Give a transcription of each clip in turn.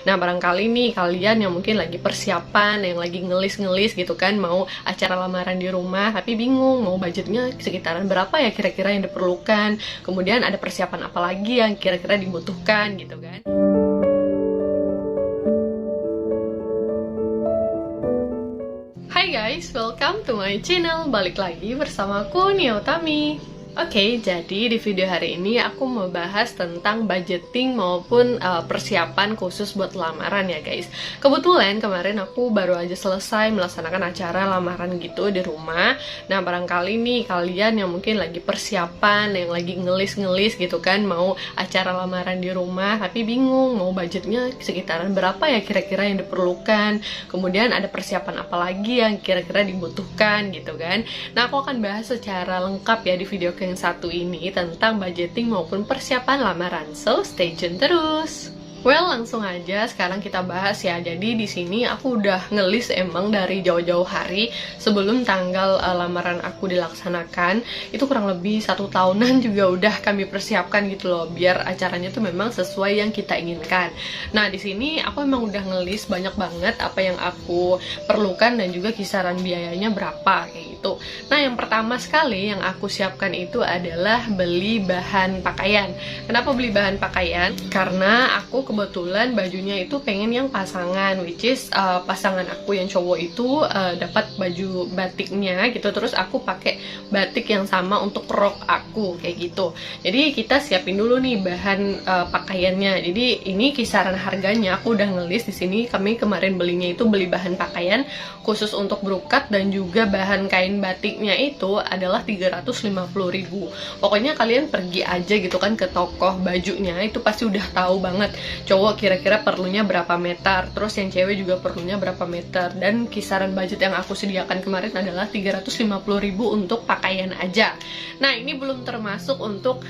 Nah, barangkali nih kalian yang mungkin lagi persiapan, yang lagi ngelis-ngelis gitu kan, mau acara lamaran di rumah, tapi bingung mau budgetnya sekitaran berapa ya kira-kira yang diperlukan, kemudian ada persiapan apa lagi yang kira-kira dibutuhkan gitu kan. Hai guys, welcome to my channel. Balik lagi bersama aku, Nia Utami. Oke, jadi di video hari ini aku mau bahas tentang budgeting maupun persiapan khusus buat lamaran ya guys. Kebetulan kemarin aku baru aja selesai melaksanakan acara lamaran gitu di rumah. Nah, barangkali nih kalian yang mungkin lagi persiapan, yang lagi ngelis-ngelis gitu kan, mau acara lamaran di rumah tapi bingung mau budgetnya sekitaran berapa ya kira-kira yang diperlukan, kemudian ada persiapan apa lagi yang kira-kira dibutuhkan gitu kan. Nah, aku akan bahas secara lengkap ya di video yang satu ini tentang budgeting maupun persiapan lamaran. So, stay tune terus. Well, langsung aja sekarang kita bahas ya. Jadi di sini aku udah ngelis emang dari jauh-jauh hari sebelum tanggal lamaran aku dilaksanakan. Itu kurang lebih 1 tahunan juga udah kami persiapkan gitu loh, biar acaranya tuh memang sesuai yang kita inginkan. Nah, di sini aku emang udah ngelis banyak banget apa yang aku perlukan dan juga kisaran biayanya berapa kayak gitu. Nah, yang pertama sekali yang aku siapkan itu adalah beli bahan pakaian. Kenapa beli bahan pakaian? Karena aku kebetulan bajunya itu pengen yang pasangan, which is pasangan aku yang cowok itu dapat baju batiknya gitu, terus aku pakai batik yang sama untuk rok aku kayak gitu. Jadi kita siapin dulu nih bahan pakaiannya. Jadi ini kisaran harganya aku udah ngelis di sini. Kami kemarin belinya itu beli bahan pakaian khusus untuk brokat dan juga bahan kain batiknya itu adalah 350.000. Pokoknya kalian pergi aja gitu kan ke toko bajunya, itu pasti udah tahu banget cowok kira-kira perlunya berapa meter, terus yang cewek juga perlunya berapa meter, dan kisaran budget yang aku sediakan kemarin adalah 350.000 untuk pakaian aja. Nah, ini belum termasuk untuk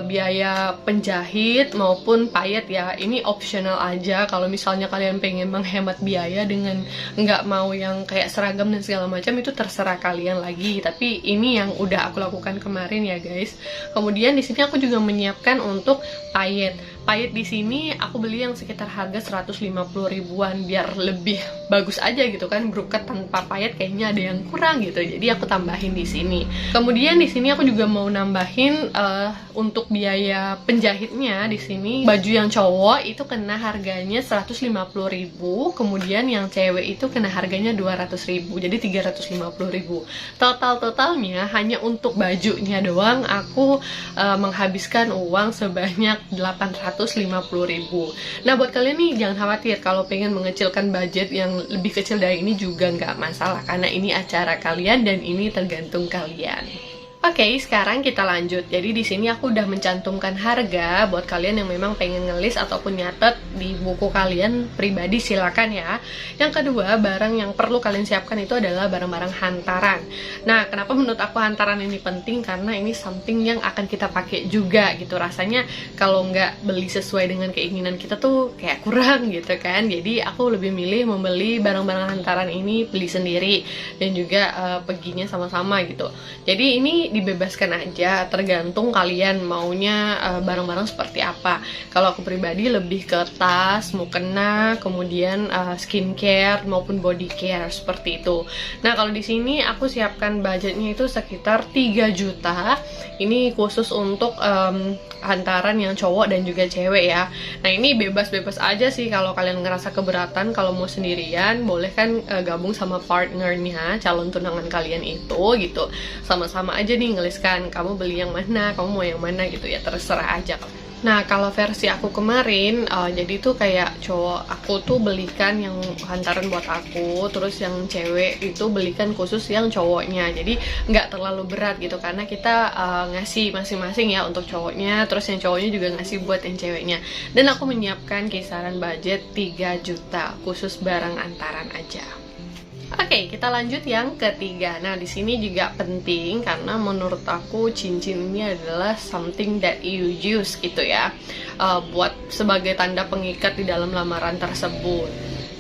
biaya penjahit maupun payet ya, ini optional aja. Kalau misalnya kalian pengen menghemat biaya dengan nggak mau yang kayak seragam dan segala macam, itu terserah kalian lagi, tapi ini yang udah aku lakukan kemarin ya guys. Kemudian di sini aku juga menyiapkan untuk payet. Payet di sini aku beli yang sekitar harga 150.000-an biar lebih bagus aja gitu kan. Brokat tanpa payet kayaknya ada yang kurang gitu. Jadi aku tambahin di sini. Kemudian di sini aku juga mau nambahin untuk biaya penjahitnya. Di sini baju yang cowok itu kena harganya 150.000, kemudian yang cewek itu kena harganya 200.000. Jadi 350.000. Totalnya hanya untuk bajunya doang aku menghabiskan uang sebanyak 850.000. Nah, buat kalian nih jangan khawatir kalau pengen mengecilkan budget yang lebih kecil dari ini juga nggak masalah, karena ini acara kalian dan ini tergantung kalian. Oke, sekarang kita lanjut. Jadi di sini aku udah mencantumkan harga buat kalian yang memang pengen ngelis ataupun nyatet di buku kalian pribadi, silakan ya. Yang kedua, barang yang perlu kalian siapkan itu adalah barang-barang hantaran. Nah, kenapa menurut aku hantaran ini penting? Karena ini something yang akan kita pakai juga gitu. Rasanya kalau nggak beli sesuai dengan keinginan kita tuh kayak kurang gitu kan. Jadi aku lebih milih membeli barang-barang hantaran ini beli sendiri dan juga perginya sama-sama gitu. Jadi ini dibebaskan aja, tergantung kalian maunya barang-barang seperti apa. Kalau aku pribadi lebih ke tas, mukena, kemudian skincare maupun body care seperti itu. Nah, kalau di sini aku siapkan budgetnya itu sekitar 3 juta. Ini khusus untuk hantaran yang cowok dan juga cewek ya. Nah, ini bebas-bebas aja sih. Kalau kalian ngerasa keberatan, kalau mau sendirian boleh kan gabung sama partnernya, calon tunangan kalian itu gitu. Sama-sama aja nih ngeliskan kamu beli yang mana, kamu mau yang mana gitu ya, terserah aja. Nah, kalau versi aku kemarin, jadi tuh kayak cowok aku tuh belikan yang hantaran buat aku, terus yang cewek itu belikan khusus yang cowoknya. Jadi nggak terlalu berat gitu, karena kita ngasih masing-masing ya untuk cowoknya, terus yang cowoknya juga ngasih buat yang ceweknya. Dan aku menyiapkan kisaran budget 3 juta khusus barang hantaran aja. Oke, kita lanjut yang ketiga. Nah, di sini juga penting karena menurut aku cincin ini adalah something that you use gitu ya, buat sebagai tanda pengikat di dalam lamaran tersebut.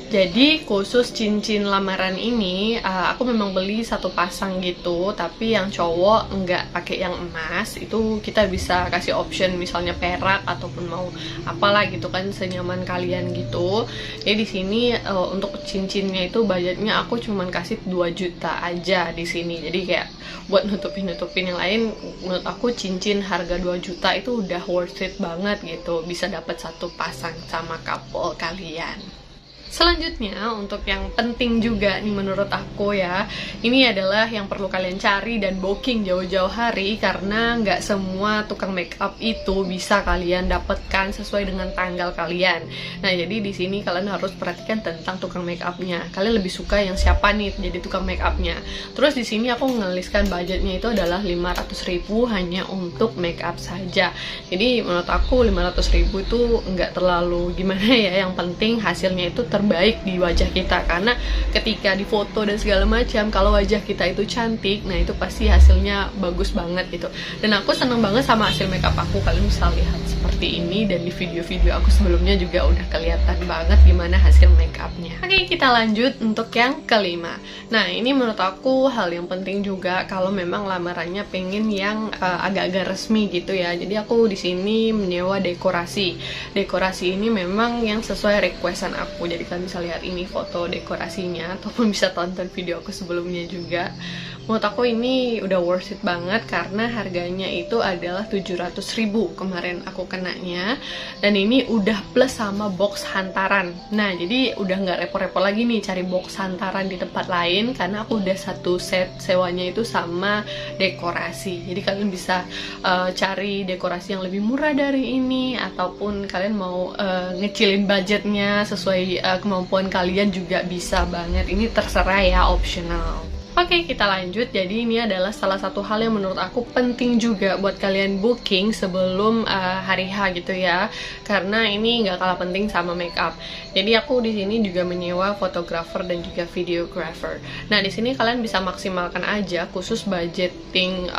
Jadi khusus cincin lamaran ini aku memang beli satu pasang gitu, tapi yang cowok nggak pakai yang emas. Itu kita bisa kasih option misalnya perak ataupun mau apalah gitu kan, senyaman kalian gitu. Jadi di sini untuk cincinnya itu budgetnya aku cuman kasih 2 juta aja di sini. Jadi kayak buat nutupin yang lain, menurut aku cincin harga 2 juta itu udah worth it banget gitu. Bisa dapat satu pasang sama couple kalian. Selanjutnya, untuk yang penting juga nih menurut aku ya, ini adalah yang perlu kalian cari dan booking jauh-jauh hari, karena nggak semua tukang makeup itu bisa kalian dapatkan sesuai dengan tanggal kalian. Nah, jadi di sini kalian harus perhatikan tentang tukang makeupnya. Kalian lebih suka yang siapa nih jadi tukang makeupnya. Terus di sini aku ngeliskan budgetnya itu adalah 500.000 hanya untuk makeup saja. Jadi menurut aku 500.000 itu nggak terlalu gimana ya. Yang penting hasilnya itu terbaik di wajah kita, karena ketika di foto dan segala macam, kalau wajah kita itu cantik, nah itu pasti hasilnya bagus banget gitu. Dan aku seneng banget sama hasil makeup aku. Kalian bisa lihat seperti ini, dan di video-video aku sebelumnya juga udah kelihatan banget gimana hasil makeupnya. Oke, kita lanjut untuk yang kelima. Nah, ini menurut aku hal yang penting juga kalau memang lamarannya pengen yang agak-agak resmi gitu ya. Jadi aku di sini menyewa dekorasi. Dekorasi ini memang yang sesuai requestan aku. Jadi kalian bisa lihat ini foto dekorasinya, ataupun bisa tonton video aku sebelumnya juga. Menurut aku ini udah worth it banget, karena harganya itu adalah 700.000 kemarin aku kenanya. Dan ini udah plus sama box hantaran. Nah, jadi udah nggak repot-repot lagi nih cari box hantaran di tempat lain, karena aku udah satu set sewanya itu sama dekorasi. Jadi kalian bisa cari dekorasi yang lebih murah dari ini, ataupun kalian mau ngecilin budgetnya sesuai kemampuan kalian juga bisa banget. Ini terserah ya, optional. Oke, kita lanjut. Jadi ini adalah salah satu hal yang menurut aku penting juga buat kalian booking sebelum hari H gitu ya, karena ini nggak kalah penting sama makeup. Jadi aku di sini juga menyewa fotografer dan juga videographer. Nah, di sini kalian bisa maksimalkan aja khusus budgeting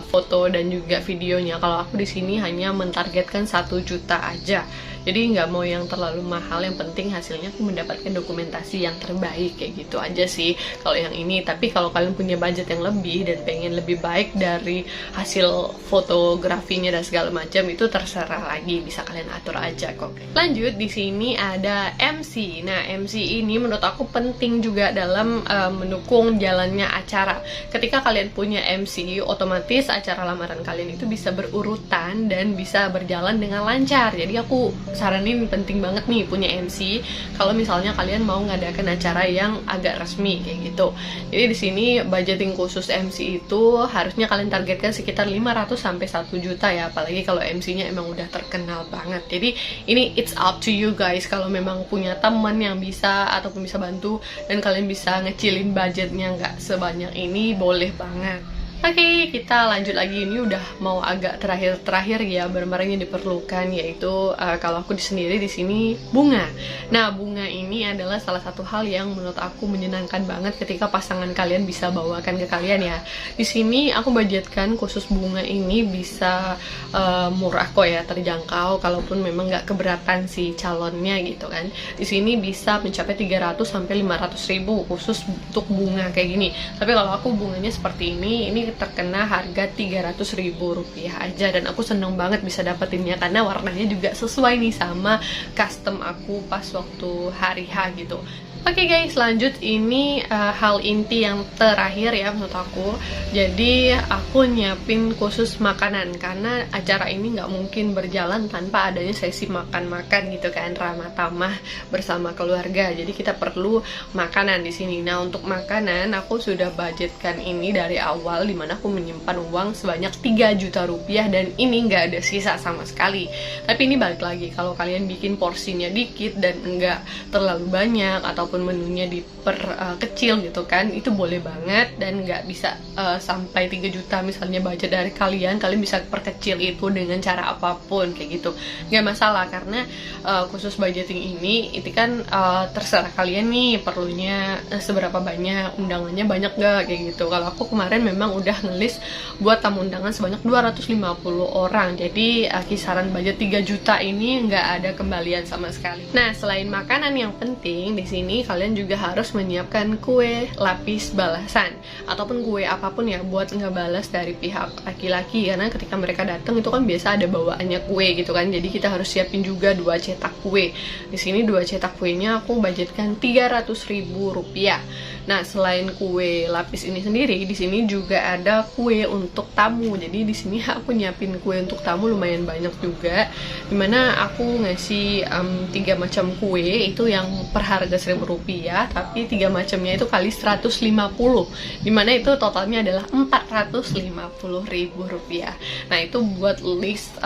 foto dan juga videonya. Kalau aku di sini hanya mentargetkan 1 juta aja. Jadi nggak mau yang terlalu mahal, yang penting hasilnya aku mendapatkan dokumentasi yang terbaik, kayak gitu aja sih kalau yang ini. Tapi kalau kalian punya budget yang lebih dan pengen lebih baik dari hasil fotografinya dan segala macam, itu terserah lagi, bisa kalian atur aja kok. Lanjut, di sini ada MC. Nah, MC ini menurut aku penting juga dalam mendukung jalannya acara. Ketika kalian punya MC, otomatis acara lamaran kalian itu bisa berurutan dan bisa berjalan dengan lancar. Jadi aku saranin penting banget nih punya MC kalau misalnya kalian mau ngadakan acara yang agak resmi kayak gitu. Jadi di sini budgeting khusus MC itu harusnya kalian targetkan sekitar 500 sampai 1 juta ya, apalagi kalau MC-nya emang udah terkenal banget. Jadi ini it's up to you guys, kalau memang punya temen yang bisa ataupun bisa bantu dan kalian bisa ngecilin budgetnya nggak sebanyak ini, boleh banget. Oke, kita lanjut lagi. Ini udah mau agak terakhir ya barang-barang yang diperlukan, yaitu kalau aku sendiri di sini bunga. Nah, bunga ini adalah salah satu hal yang menurut aku menyenangkan banget ketika pasangan kalian bisa bawakan ke kalian ya. Di sini aku budgetkan khusus bunga ini bisa murah kok ya, terjangkau kalaupun memang nggak keberatan si calonnya gitu kan. Di sini bisa mencapai 300 sampai 500.000 khusus untuk bunga kayak gini. Tapi kalau aku bunganya seperti ini terkena harga 300.000 rupiah aja, dan aku seneng banget bisa dapetinnya karena warnanya juga sesuai nih sama custom aku pas waktu hari H gitu. Oke guys, lanjut. Ini hal inti yang terakhir ya menurut aku. Jadi aku nyiapin khusus makanan, karena acara ini nggak mungkin berjalan tanpa adanya sesi makan-makan gitu kan, ramah tamah bersama keluarga. Jadi kita perlu makanan di sini. Nah, untuk makanan aku sudah budgetkan ini dari awal, dimana aku menyimpan uang sebanyak 3 juta rupiah, dan ini nggak ada sisa sama sekali. Tapi ini balik lagi, kalau kalian bikin porsinya dikit dan nggak terlalu banyak atau menunya diperkecil gitu kan, itu boleh banget, dan nggak bisa sampai 3 juta misalnya budget dari kalian bisa perkecil itu dengan cara apapun kayak gitu, nggak masalah. Karena khusus budgeting ini itu kan terserah kalian nih perlunya seberapa banyak, undangannya banyak nggak kayak gitu. Kalau aku kemarin memang udah udah ngelis buat tamu undangan sebanyak 250 orang. Jadi kisaran budget 3 juta ini nggak ada kembalian sama sekali. Nah, selain makanan yang penting, di sini kalian juga harus menyiapkan kue lapis balasan ataupun kue apapun ya buat ngebalas dari pihak laki-laki, karena ketika mereka datang itu kan biasa ada bawaannya kue gitu kan. Jadi kita harus siapin juga 2 cetak kue. Di sini 2 cetak kuenya aku budgetkan Rp300.000. Nah, selain kue lapis ini sendiri, di sini juga ada kue untuk tamu. Jadi di sini aku nyiapin kue untuk tamu lumayan banyak juga. Dimana aku ngasih 3 macam kue itu yang per harga Rp1.000, tapi 3 macamnya itu kali 150. Dimana itu totalnya adalah Rp450.000. Nah, itu buat list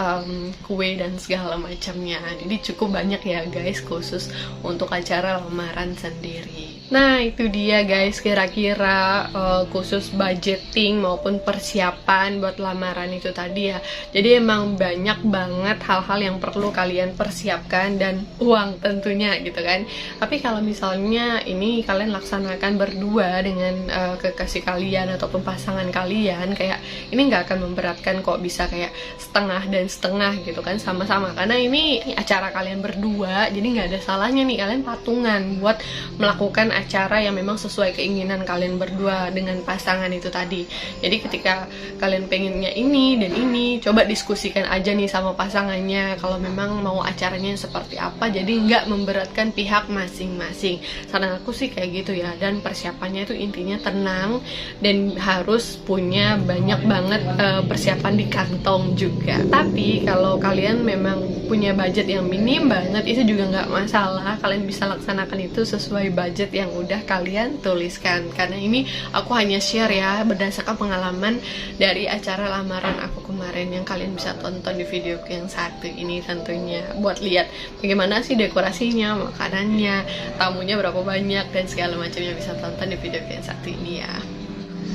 kue dan segala macamnya. Jadi cukup banyak ya guys, khusus untuk acara lamaran sendiri. Nah, itu dia guys, kira-kira khusus budgeting maupun persiapan buat lamaran itu tadi ya. Jadi emang banyak banget hal-hal yang perlu kalian persiapkan, dan uang tentunya gitu kan. Tapi kalau misalnya ini kalian laksanakan berdua dengan kekasih kalian ataupun pasangan kalian, kayak ini nggak akan memberatkan kok, bisa kayak setengah dan setengah gitu kan, sama-sama. Karena ini acara kalian berdua, jadi nggak ada salahnya nih kalian patungan buat melakukan acara yang memang sesuai keinginan kalian berdua dengan pasangan itu tadi. Jadi ketika kalian pengennya ini dan ini, coba diskusikan aja nih sama pasangannya kalau memang mau acaranya seperti apa, jadi nggak memberatkan pihak masing-masing. Saran aku sih kayak gitu ya. Dan persiapannya itu intinya tenang, dan harus punya banyak banget persiapan di kantong juga. Tapi kalau kalian memang punya budget yang minim banget, itu juga nggak masalah. Kalian bisa laksanakan itu sesuai budget yang udah kalian tuliskan. Karena ini aku hanya share ya berdasarkan pengalaman dari acara lamaran aku kemarin, yang kalian bisa tonton di video yang satu ini tentunya, buat lihat bagaimana sih dekorasinya, makanannya, tamunya berapa banyak, dan segala macamnya bisa tonton di video yang satu ini ya.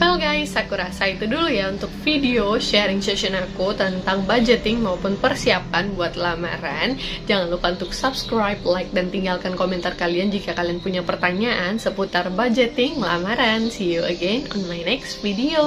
Well guys, aku rasa itu dulu ya untuk video sharing session aku tentang budgeting maupun persiapan buat lamaran. Jangan lupa untuk subscribe, like, dan tinggalkan komentar kalian jika kalian punya pertanyaan seputar budgeting lamaran. See you again on my next video.